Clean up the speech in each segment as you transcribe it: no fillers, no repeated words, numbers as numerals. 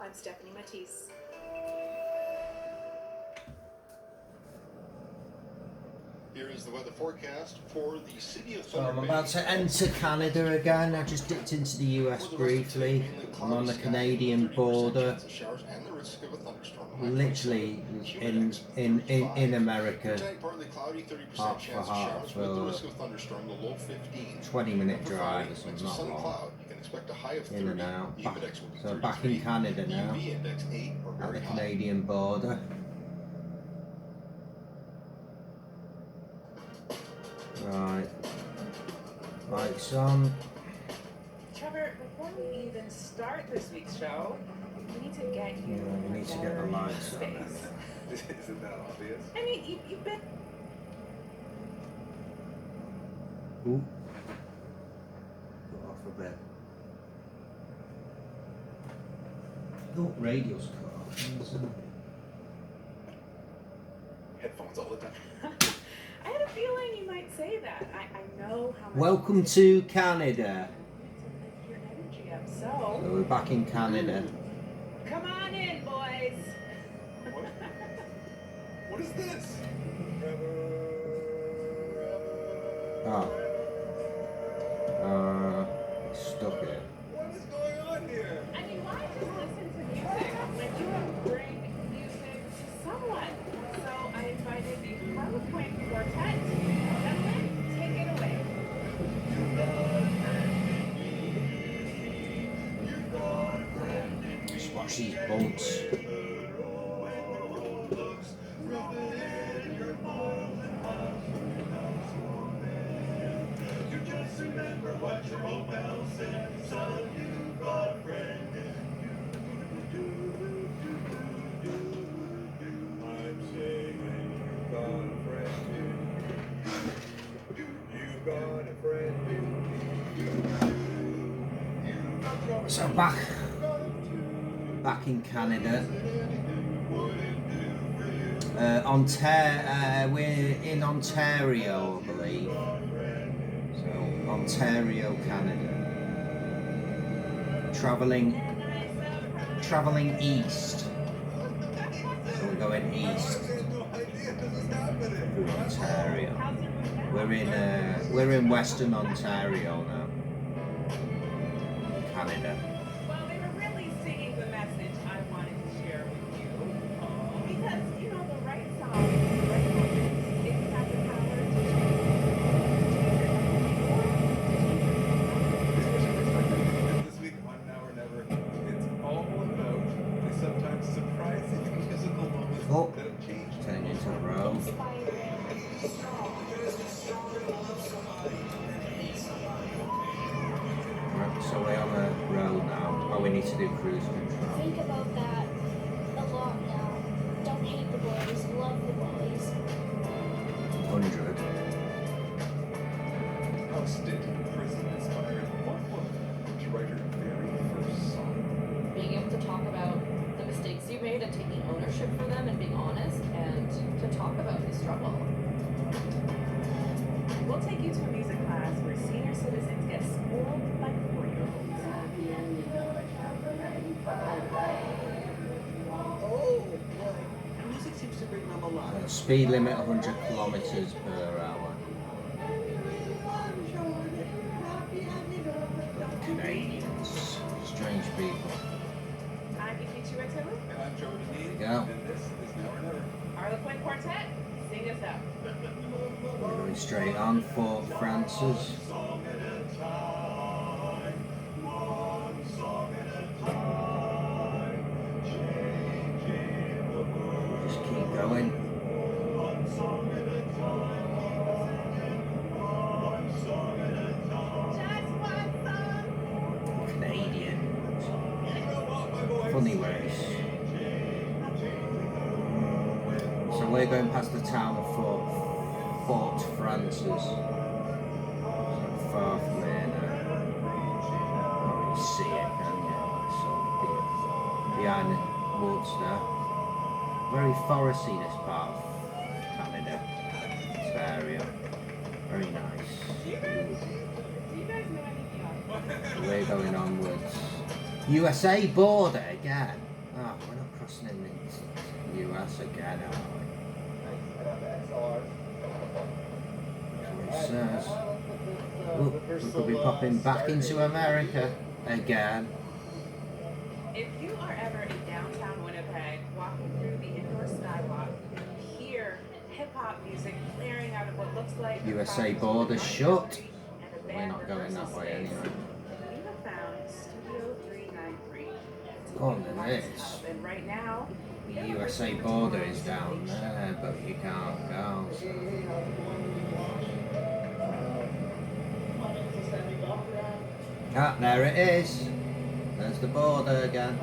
I'm Stephanie Matisse. Here is the weather forecast for the city of So I'm about to enter Canada again. I just dipped into the US briefly. I'm on the Canadian border, literally in America, half for half, so 20-minute drive or something, not long. In and out. So back in Canada now, at the Canadian border. Right, lights on. Trevor, before we even start this week's show, we need to get you We need to get the lights on. Isn't that obvious? I mean, you've been... Ooh. Got off a bit. Oh, radio's cut off. Headphones all the time. I had a feeling you might say that. I know how much... Welcome to Canada. To lift your energy up. So So, we're back in Canada. come on in, boys. What is this? Oh. Stuck it. What is going on here? I mean, why just listen to music when you can bring music to someone? So I invited the PowerPoint Quartet. Gentlemen, take it away. Just watch these boats. Remember what your old pal said, son, you've got a friend. I'm saying you've got a friend. You've got a friend. So back in Canada. We're in Ontario, I believe. Ontario, Canada. Traveling east. So we're going east through Ontario. We're in Western Ontario now, Canada. Well, they were really singing the message I wanted to share with you. Because, you know, the right song, the right moment, it has the power to change. This week on Now or Never, it's all about the sometimes surprising musical moments Oh, that have changed. turning into a road. Right, so we're on a road now. Oh, we need to do cruise control. Think about that a lot now. Don't hate the boys, love the boys. 100. How did prison inspire one woman to write her very first song? Being able to talk about the mistakes you made and taking ownership for them and being honest and to talk about the struggle. We'll take you to a music class where senior citizens get schooled by 4-year-olds. Music seems to bring them alive. Speed limit 100 kilometers per hour. Canadians, strange people. I'm Ifi Chiwetu. And I'm Joe Deneen, Yeah. and this is Now or Never. Harlequin Quartet, sing us up. Going straight on, Fort Francis. Just keep going. Canadians. Funny ways. So we're going past the town of Fort Francis. So far from there now. Can't really see it, can you? It's so behind the woods there. Very foresty, this part of Canada. This area. Very nice. Do you guys know anything else? So we're going onwards. USA border again. Oh, we're not crossing in the US again, are we? It says, oh, we could be popping back into America again. If you are ever in downtown Winnipeg, walking through the indoor skywalk, you hear hip-hop music blaring out of what looks like USA border shut. We're not going that way anyway. You have found Studio 393. Go on then, this. And right now, The USA border is down there, but you can't go. So. Ah, there it is. There's the border again.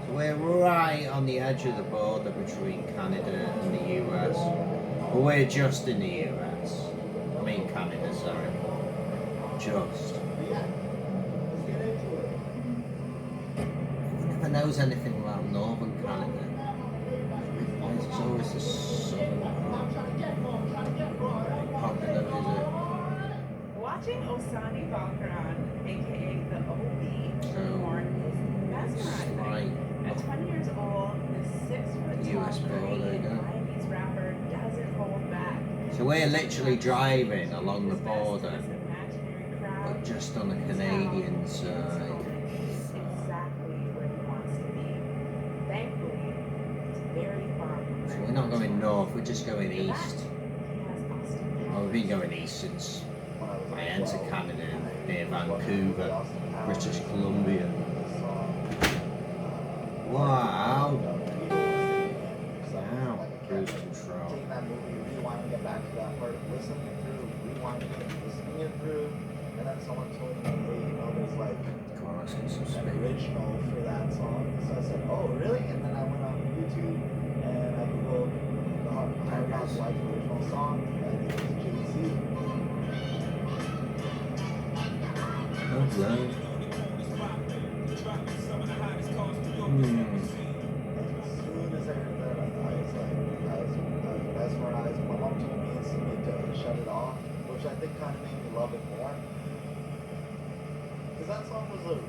So we're right on the edge of the border between Canada and the US. But we're just in the US. I mean Canada, sorry. Just. Who never knows anything about northern Canada? It's always the southern part. Popular, is watching Osani Balkaran, aka the OB, perform is mesmerizing. At 20 years old, this 6-foot US border again. 90s rapper doesn't hold back. So we're literally driving along the border, but just on the Canadian side. Exactly where he wants to be. Thankfully, it's very far from So we're not going north, we're just going east. Austin. Well, we've been going east since I entered Canada near Vancouver, British Columbia. Wow. Now, cruise control. Taking that movie, rewinding it back to that part, listening it through, rewinding it, listening it through, and then someone told me, hey, you know, there's like Come on, let's get some an speed. original for that song. So I said, oh, really? And then I went on YouTube and I googled the Hard Knock Life original song, and it was Jay-Z. Hello. And as soon as I heard that, I was mesmerized. My mom told me instantly to shut it off, which I think kind of made me love it more. Because that song was a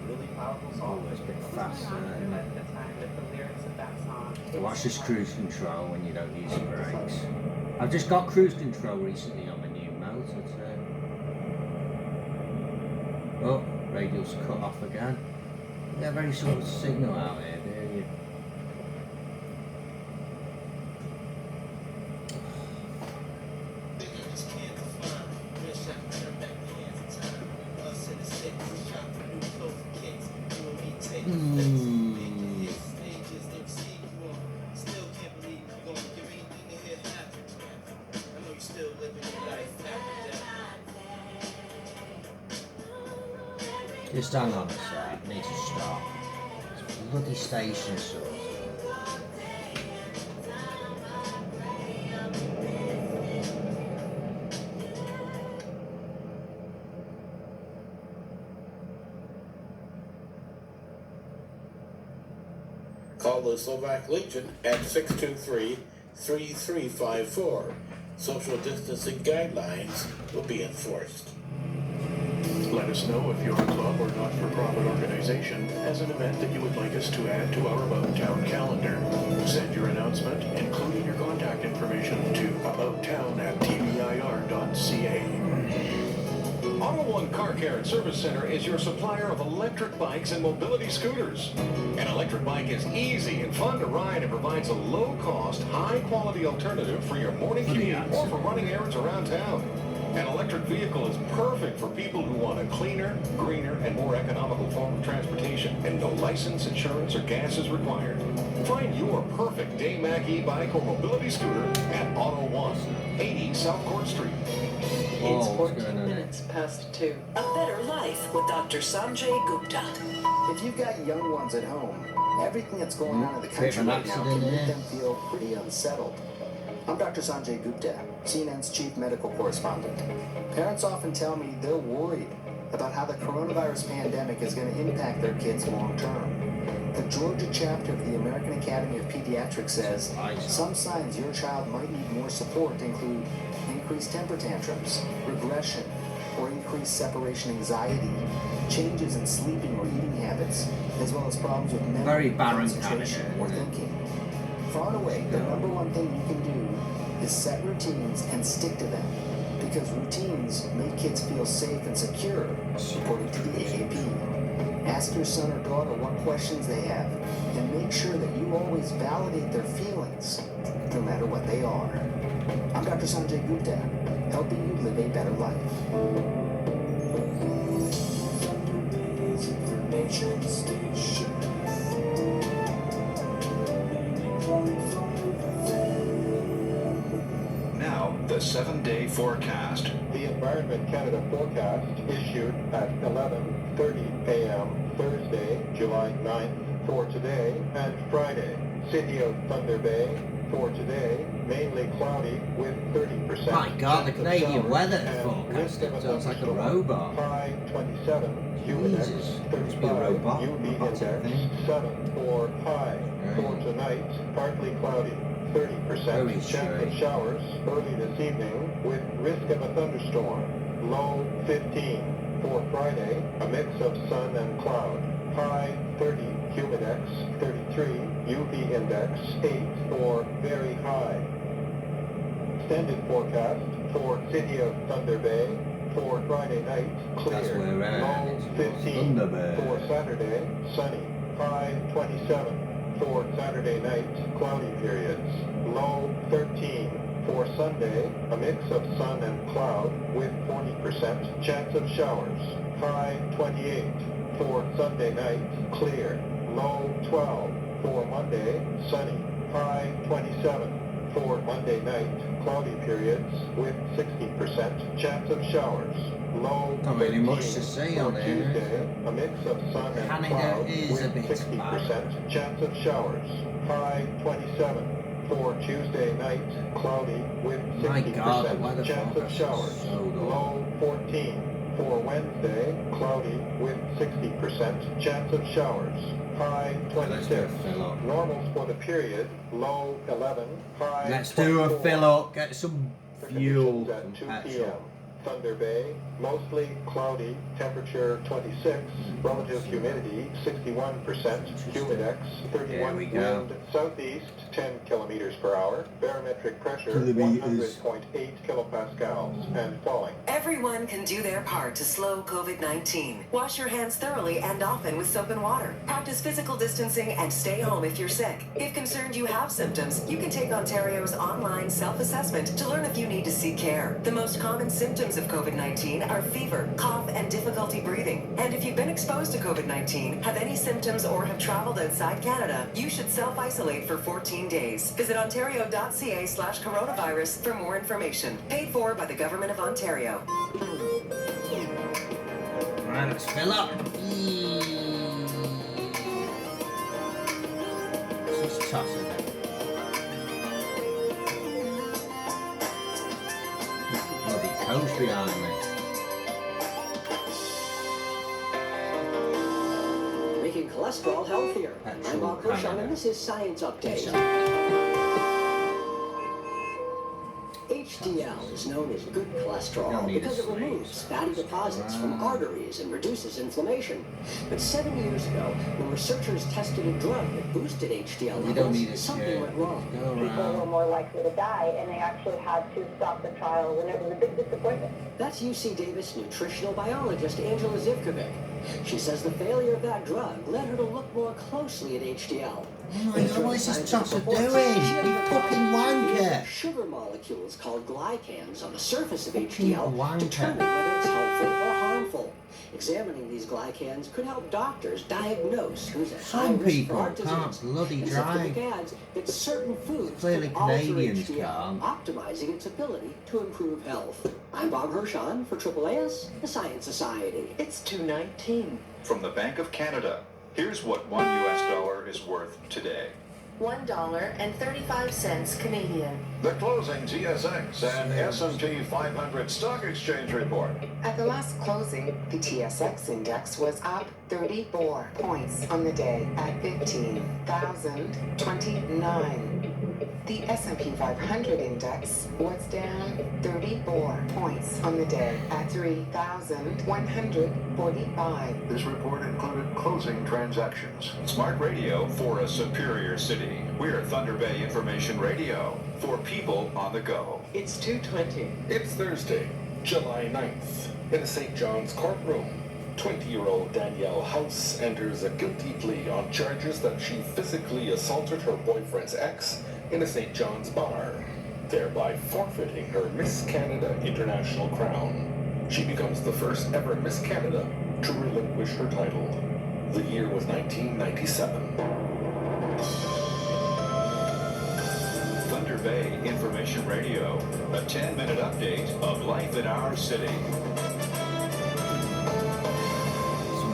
really powerful song. Oh, it's a bit fast, At the time with the lyrics of that song. So watch this cruise control when you don't use the brakes. I've just got cruise control recently on my new motor too. Oh, radial's cut off again. You get very sort of signal out here, do you? Just hang on a sec, I need to stop. It's a bloody station sort of. Call the Slovak Legion at 623-3354. Social distancing guidelines will be enforced. Let us know if your club or not-for-profit organization has an event that you would like us to add to our About Town calendar. Send your announcement, including your contact information, to abouttown@tbir.ca. Auto One Car Care and Service Center is your supplier of electric bikes and mobility scooters. An electric bike is easy and fun to ride and provides a low-cost, high-quality alternative for your morning commute or for running errands around town. An electric vehicle is perfect for people who want a cleaner, greener, and more economical form of transportation, and no license, insurance, or gas is required. Find your perfect Daymac e-bike or mobility scooter at Auto One, 80 South Court Street. It's 14 minutes past 2. A better life with Dr. Sanjay Gupta. If you've got young ones at home, everything that's going on in the country right now can make them feel pretty unsettled. I'm Dr. Sanjay Gupta, CNN's chief medical correspondent. Parents often tell me they're worried about how the coronavirus pandemic is going to impact their kids long term. The Georgia chapter of the American Academy of Pediatrics says some signs your child might need more support include increased temper tantrums, regression, or increased separation anxiety, changes in sleeping or eating habits, as well as problems with memory, Very barren concentration, Canada, or isn't it? thinking. Far and away, the number one thing you can do is set routines and stick to them, because routines make kids feel safe and secure, according to the AAP. Ask your son or daughter what questions they have, and make sure that you always validate their feelings, no matter what they are. I'm Dr. Sanjay Gupta, helping you live a better life. Now, the 7-day forecast. The Environment Canada forecast issued at 11:30 a.m. Thursday, July 9th for today and Friday. City of Thunder Bay for today, mainly cloudy with 30%. My God, the chance of Canadian showers weather and forecast risk of a sounds like a thunderstorm. robot. High 27, humidex Jesus, must be a 35, robot, UV robotic index thing. 7 for high. For tonight, partly cloudy, 30% Very chance of strange. showers early this evening with risk of a thunderstorm. Low 15. For Friday, a mix of sun and cloud. High 30, humidex 33, UV index 8 or very high. Extended forecast for City of Thunder Bay for Friday night, clear. That's where we're at. Low It's 15. Thunder Bay. For Saturday, sunny. High 27. For Saturday night, cloudy periods. Low 13. For Sunday, a mix of sun and cloud with 40% chance of showers. High 28. For Sunday night, clear. Low 12. For Monday, sunny. High 27. For Monday night, cloudy periods with 60% chance of showers. Low Not really 13. much to say on For there, is Tuesday, a mix of sun and Canada cloud is with a bit 60% chance of showers. High 27. For Tuesday night, cloudy with My God, the 60% weather chance of forecast is showers. so dull. Low 14. For Wednesday, cloudy with 60% chance of showers. High Let's do a 26. fill up. Normals for the period, low 11. High Let's do a 24. fill up. Get some fuel Conditions at and 2 petrol. p.m. Thunder Bay, mostly cloudy, temperature 26, relative humidity 61%, humidex There 31, we go. wind southeast 10 kilometers per hour, barometric pressure Kilometers. 100.8 kilopascals and falling. Everyone can do their part to slow COVID-19. Wash your hands thoroughly and often with soap and water. Practice physical distancing and stay home if you're sick. If concerned you have symptoms, you can take Ontario's online self-assessment to learn if you need to seek care. The most common symptoms of COVID-19 are fever, cough, and difficulty breathing. And if you've been exposed to COVID-19, have any symptoms, or have traveled outside Canada, you should self-isolate for 14 days. Visit ontario.ca/coronavirus for more information. Paid for by the Government of Ontario. Right, let's fill up. Let's just toss it. Bloody coast behind me. Making cholesterol healthier. Petrol I'm Bob Hirschon, Canada. and this is Science Update. HDL is known as good Don't cholesterol need because a it slave. removes fatty deposits from arteries and reduces inflammation. But 7 years ago, when researchers tested a drug that boosted HDL We don't need levels, a something slave. went wrong. Go People were around. more likely to die, and they actually had to stop the trial, and it was a big disappointment. That's UC Davis nutritional biologist Angela Zivkovic. She says the failure of that drug led her to look more closely at HDL. Oh my God, what is this tosser doing? You fucking wanker! Sugar molecules called glycans on the surface of Fucking HDL wanker. determine whether it's helpful or harmful. Examining these glycans could help doctors diagnose who's at high Some risk for people heart can't disease. bloody And drive. Zivkovic adds that certain foods Clearly can alter Canadians HDL, can't. optimizing its ability to improve health. I'm Bob Hirschon for AAAS, the Science Society. It's 2:19. From the Bank of Canada, here's what $1 is worth today. $1.35 Canadian. The closing TSX and S&P 500 stock exchange report. At the last closing, the TSX index was up 34 points on the day at 15,029. The S&P 500 index was down 34 points on the day at 3,145. This report included closing transactions. Smart radio for a superior city. We're Thunder Bay Information Radio for people on the go. It's 2:20. It's Thursday, July 9th. In a St. John's courtroom, 20-year-old Danielle House enters a guilty plea on charges that she physically assaulted her boyfriend's ex in a St. John's bar, thereby forfeiting her Miss Canada International crown. She becomes the first ever Miss Canada to relinquish her title. The year was 1997. Thunder Bay Information Radio, a 10-minute update of life in our city.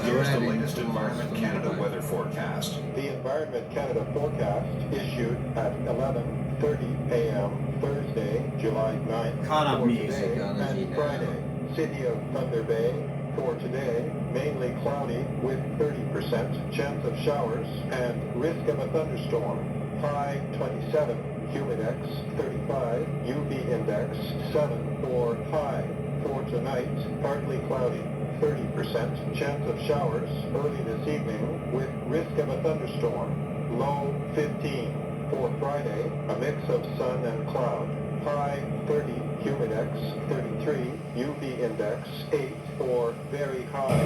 Here's the latest Environment Canada weather forecast. The Environment Canada forecast issued at 11:30 a.m. Thursday, July 9th Can't for music today on, as you and know. Friday. City of Thunder Bay for today, mainly cloudy with 30% chance of showers and risk of a thunderstorm. High 27, humidex 35, UV index 7 for high. For tonight, partly cloudy. 30% chance of showers early this evening with risk of a thunderstorm. Low 15. For Friday, a mix of sun and cloud. High 30, humidex 33, UV index 8 for very high.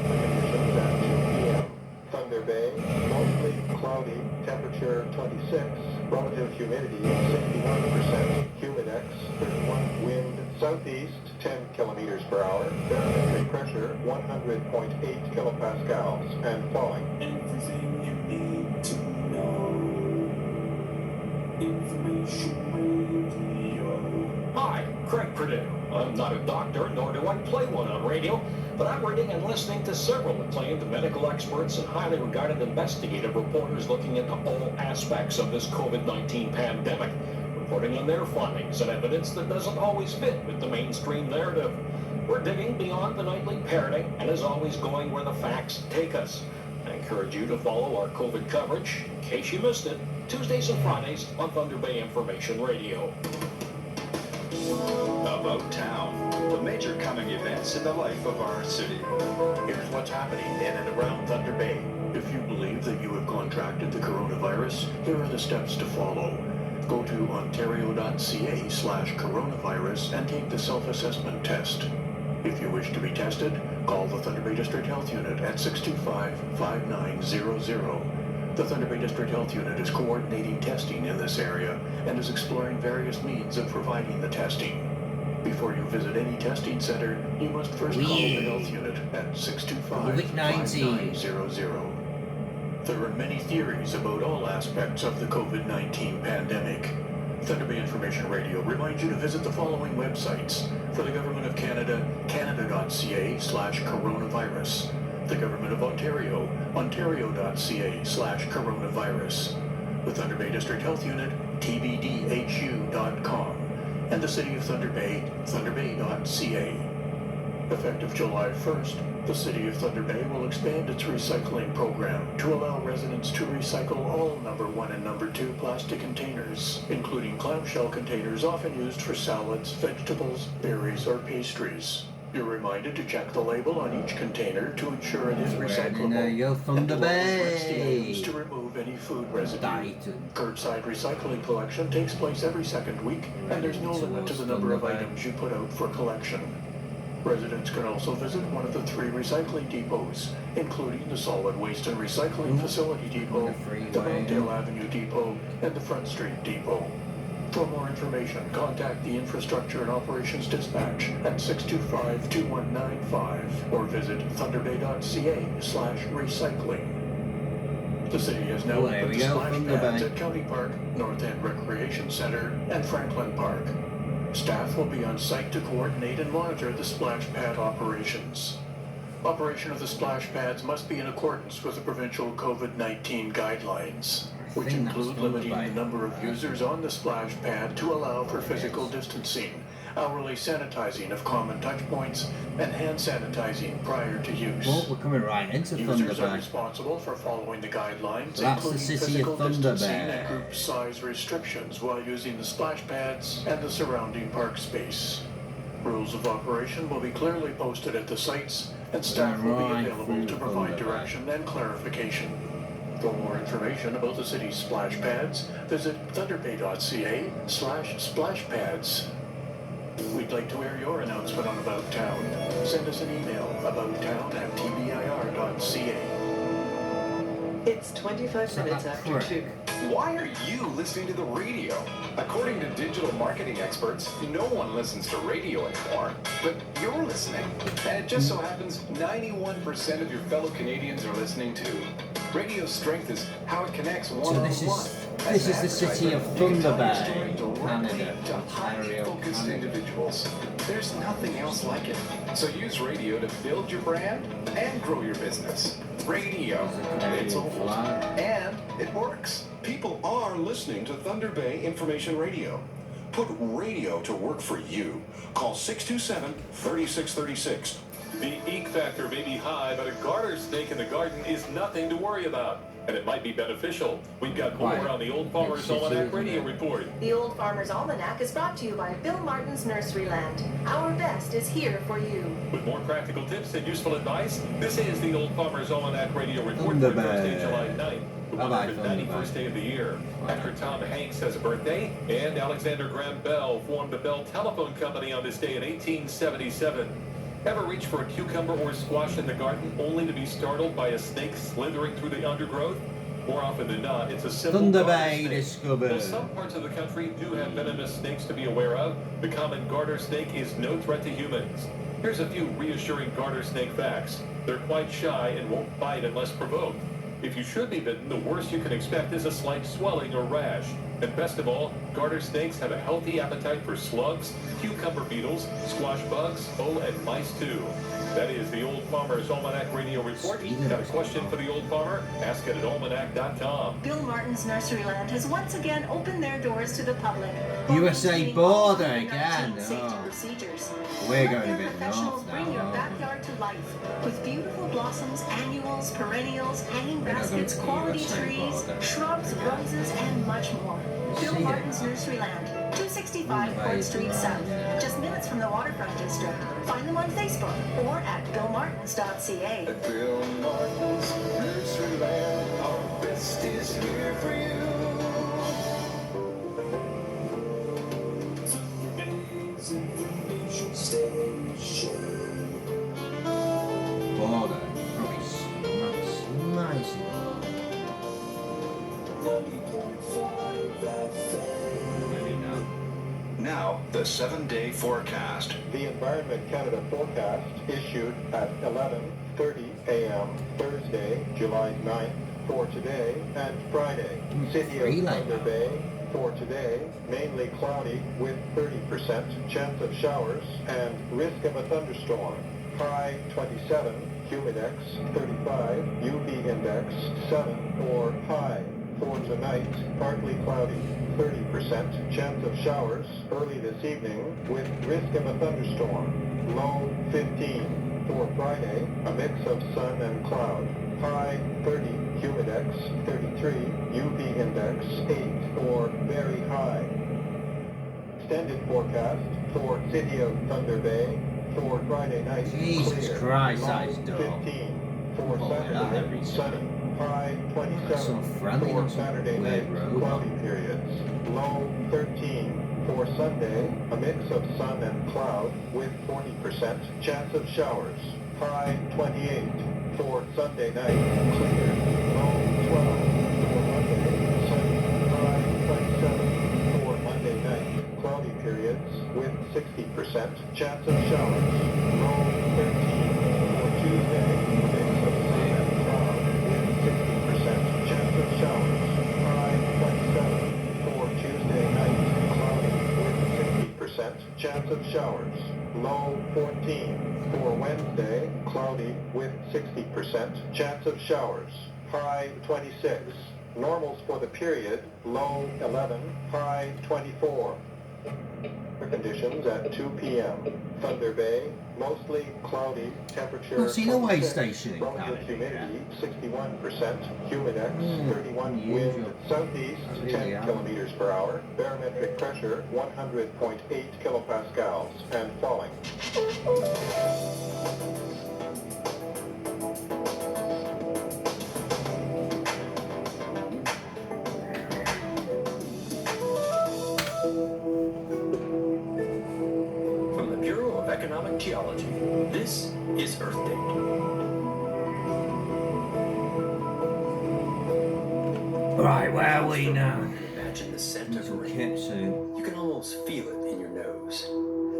Conditions at 2 p.m. Thunder Bay, mostly cloudy, temperature 26, relative humidity 61%, humidex 31, wind southeast 10 kilometers per hour, barometric pressure 100.8 kilopascals and falling. Everything you need to know. Information Radio. Hi, Craig Purdue. I'm not a doctor, nor do I play one on radio, but I'm reading and listening to several acclaimed medical experts and highly regarded investigative reporters looking into all aspects of this COVID-19 pandemic, reporting on their findings and evidence that doesn't always fit with the mainstream narrative. We're digging beyond the nightly parroting and as always going where the facts take us. I encourage you to follow our COVID coverage, in case you missed it, Tuesdays and Fridays on Thunder Bay Information Radio. About town, the major coming events in the life of our city. Here's what's happening in and around Thunder Bay. If you believe that you have contracted the coronavirus, here are the steps to follow. Go to ontario.ca/coronavirus and take the self-assessment test. If you wish to be tested, call the Thunder Bay District Health Unit at 625-5900. The Thunder Bay District Health Unit is coordinating testing in this area and is exploring various means of providing the testing. Before you visit any testing center, you must first call the health unit at 625-5900. There are many theories about all aspects of the COVID-19 pandemic. Thunder Bay Information Radio reminds you to visit the following websites. For the Government of Canada, canada.ca/coronavirus. The Government of Ontario, ontario.ca/coronavirus. The Thunder Bay District Health Unit, tbdhu.com. And the City of Thunder Bay, thunderbay.ca. Effective July 1st, the City of Thunder Bay will expand its recycling program to allow residents to recycle all number 1 and number 2 plastic containers, including clamshell containers often used for salads, vegetables, berries, or pastries. You're reminded to check the label on each container to ensure it is recyclable. There you go, Thunder Bay. To remove any food residue. Curbside recycling collection takes place every second week, and there's no limit to the number of items you put out for collection. Residents can also visit one of the 3 recycling depots, including the Solid Waste and Recycling Facility Depot, the Mountaindale Avenue Depot, and the Front Street Depot. For more information, contact the Infrastructure and Operations Dispatch at 625-2195 or visit thunderbay.ca/recycling. The city has now opened the splash pads at County Park, North End Recreation Center, and Franklin Park. Staff will be on site to coordinate and monitor the splash pad operations. Operation of the splash pads must be in accordance with the provincial COVID-19 guidelines, which include limiting the number of users on the splash pad to allow for physical distancing hourly sanitizing of common touch points, and hand sanitizing prior to use. Well, we're coming right into Thunder Users are Bay. responsible for following the guidelines, So that's the including city physical of Thunder distancing Bay. and group size restrictions while using the splash pads and the surrounding park space. Rules of operation will be clearly posted at the sites, and staff will be Right available through to provide Thunder Bay. direction and clarification. For more information about the city's splash pads, visit thunderbay.ca/splashpads. We'd like to air your announcement on About Town. Send us an email, abouttown@tbir.ca. It's 25 minutes after 2. Why are you listening to the radio? According to digital marketing experts, no one listens to radio anymore. But you're listening. And it just so happens 91% of your fellow Canadians are listening too. Radio's strength is how it connects one-on-one. So this is the city of Thunder Bay, Canada, Ontario, focused Canada. individuals. There's nothing else like it. So use radio to build your brand and grow your business. Radio. It's old. And it works. People are listening to Thunder Bay Information Radio. Put radio to work for you. Call 627-3636. The eek factor may be high, but a garter snake in the garden is nothing to worry about. And it might be beneficial. We've got more on the Old Farmer's Almanac Radio Report. The Old Farmer's Almanac is brought to you by Bill Martin's Nurseryland. Our best is here for you. With more practical tips and useful advice, this is the Old Farmer's Almanac Radio Report for Thursday, July 9th, the 191st day of the year. Actor Tom Hanks has a birthday, and Alexander Graham Bell formed the Bell Telephone Company on this day in 1877. Ever reach for a cucumber or squash in the garden only to be startled by a snake slithering through the undergrowth? More often than not, it's a simple Thunder garter Bay snake. discovered. Though some parts of the country do have venomous snakes to be aware of, the common garter snake is no threat to humans. Here's a few reassuring garter snake facts. They're quite shy and won't bite unless provoked. If you should be bitten, the worst you can expect is a slight swelling or rash. And best of all, garter snakes have a healthy appetite for slugs, cucumber beetles, squash bugs, and mice too. That is the Old Farmer's Almanac Radio Report. Got a question for the Old Farmer? Ask it at almanac.com. Bill Martin's Nurseryland has once again opened their doors to the public. USA border again. Safety Oh. procedures. We're going a bit Professionals north bring your now. backyard to life with beautiful blossoms, annuals, perennials, hanging We're not going baskets, to the quality USA trees, border. shrubs, roses, and much more. Bill See Martin's it. Nurseryland, 265 Wonder Court Street why South, it's just minutes from the waterfront district. Find them on Facebook or at billmartins.ca. At Bill Martin's Nurseryland, our best is here for you. Border. Probably nice. Maybe not. Now, the 7-day forecast. The Environment Canada forecast issued at 11:30 a.m. Thursday, July 9th for today and Friday. City of Thunder Bay for today, mainly cloudy with 30% chance of showers and risk of a thunderstorm. High 27, humidex 35, UV index 7 or high. For tonight, partly cloudy, 30% chance of showers early this evening with risk of a thunderstorm. Low 15. For Friday, a mix of sun and cloud. High 30, humidex 33, UV index 8 or very high. Extended forecast for City of Thunder Bay for Friday night. Jesus clear. Christ, Low that is dull. 15. For Oh, yeah, Saturday, every sunny. High 27 so friendly for on some Saturday weird night, road. cloudy periods. Low 13. For Sunday, a mix of sun and cloud with 40% chance of showers. High 28. For Sunday night, clear. Low 12. For Monday, sunny. High 27. For Monday night, cloudy periods with 60% chance of showers. Low 13. For Tuesday, a mix of sun and cloud with 60% chance of showers. High 27. For Tuesday night, cloudy with 60% chance of showers. Low 14. For Wednesday, cloudy with 60% chance of showers. High 26. Normals for the period, low 11, high 24. Conditions at 2 p.m. Thunder Bay, mostly cloudy, temperature I've seen a way 26, station in relative Canada, humidity 61%, humidex 31, unusual. wind southeast I really 10 am. kilometers per hour, barometric pressure 100.8 kilopascals, and falling. From the Bureau of Economic Geology, this is Earth Day. Right, where are we now? Imagine the scent of rain. Kitsu. You can almost feel it in your nose.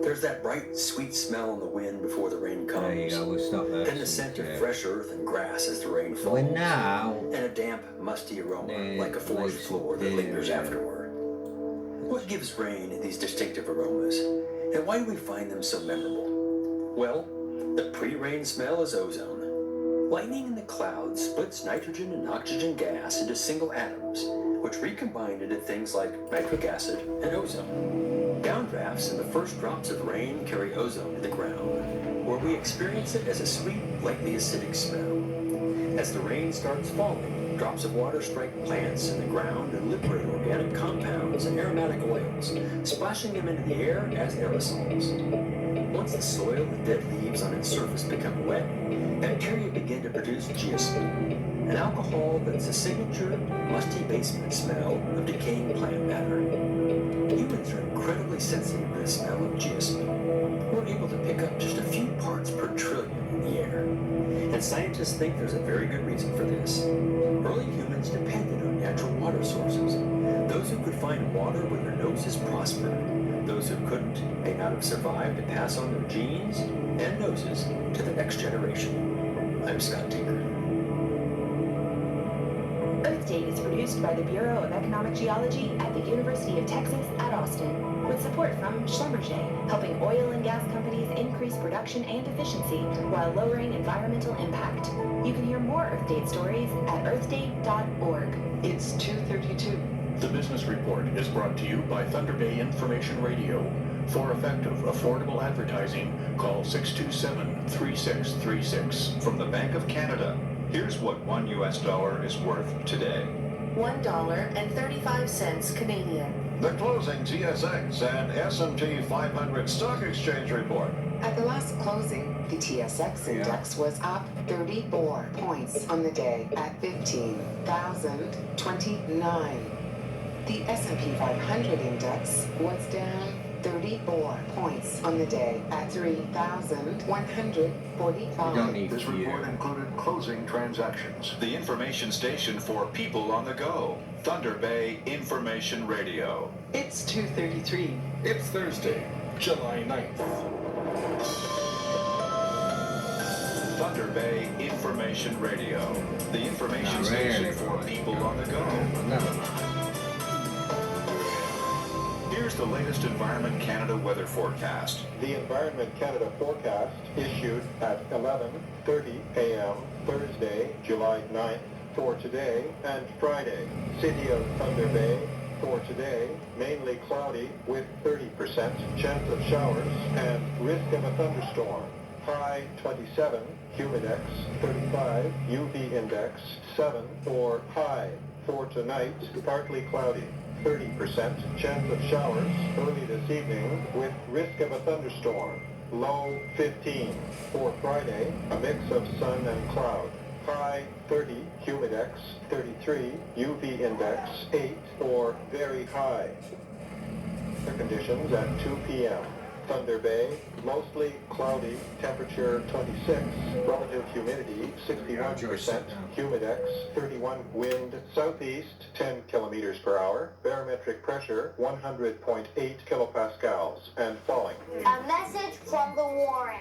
There's that bright, sweet smell in the wind before the rain comes. There you go, we'll stop there. Then the scent of fresh earth and grass as the rain falls. So we're now and a damp, musty aroma like a forest floor that lingers afterward. What gives rain these distinctive aromas? And why do we find them so memorable? Well, the pre-rain smell is ozone. Lightning in the clouds splits nitrogen and oxygen gas into single atoms, which recombine into things like nitric acid and ozone. Downdrafts and the first drops of rain carry ozone to the ground, where we experience it as a sweet, lightly acidic smell. As the rain starts falling, drops of water strike plants in the ground and liberate organic compounds and aromatic oils, splashing them into the air as aerosols. Once the soil and dead leaves on its surface become wet, bacteria begin to produce geosmin, an alcohol that's a signature, musty basement smell of decaying plant matter. Humans are incredibly sensitive to the smell of geosmin. We're able to pick up just a few parts per trillion in the air. And scientists think there's a very good reason for this. Early humans depended on natural water sources. Those who could find water where their noses prospered. Those who couldn't may not have survived to pass on their genes and noses to the next generation. I'm Scott Tinker. Earth Day is produced by the Bureau of Economic Geology at the University of Texas at Austin, with support from Schlumberger, helping oil and gas companies increase production and efficiency while lowering environmental impact. You can hear more Earth Day stories at earthday.org. It's 2:32. The Business Report is brought to you by Thunder Bay Information Radio. For effective, affordable advertising, call 627-3636. From the Bank of Canada, here's what $1 is worth today. $1.35 Canadian. The closing TSX and S&P 500 Stock Exchange Report. At the last closing, the TSX index was up 34 points on the day at 15,029. The S&P 500 index was down 34 points on the day at 3,145. This report included closing transactions. The information station for people on the go. Thunder Bay Information Radio. It's 2:33. It's Thursday, July 9th. Thunder Bay Information Radio. The information station for people on the go. Here's the latest Environment Canada weather forecast. The Environment Canada forecast issued at 11:30 a.m. Thursday, July 9th for today and Friday. City of Thunder Bay for today, mainly cloudy with 30% chance of showers and risk of a thunderstorm. High 27, humidex 35, UV index 7 or high. For tonight, partly cloudy. 30% chance of showers early this evening with risk of a thunderstorm. Low 15. For Friday, a mix of sun and cloud. High 30, humidex 33, UV index 8 or very high. The conditions at 2 p.m. Thunder Bay, mostly cloudy, temperature 26, relative humidity 61%, humidex 31, wind southeast 10 kilometers per hour, barometric pressure 100.8 kilopascals, and falling. A message from the Warren.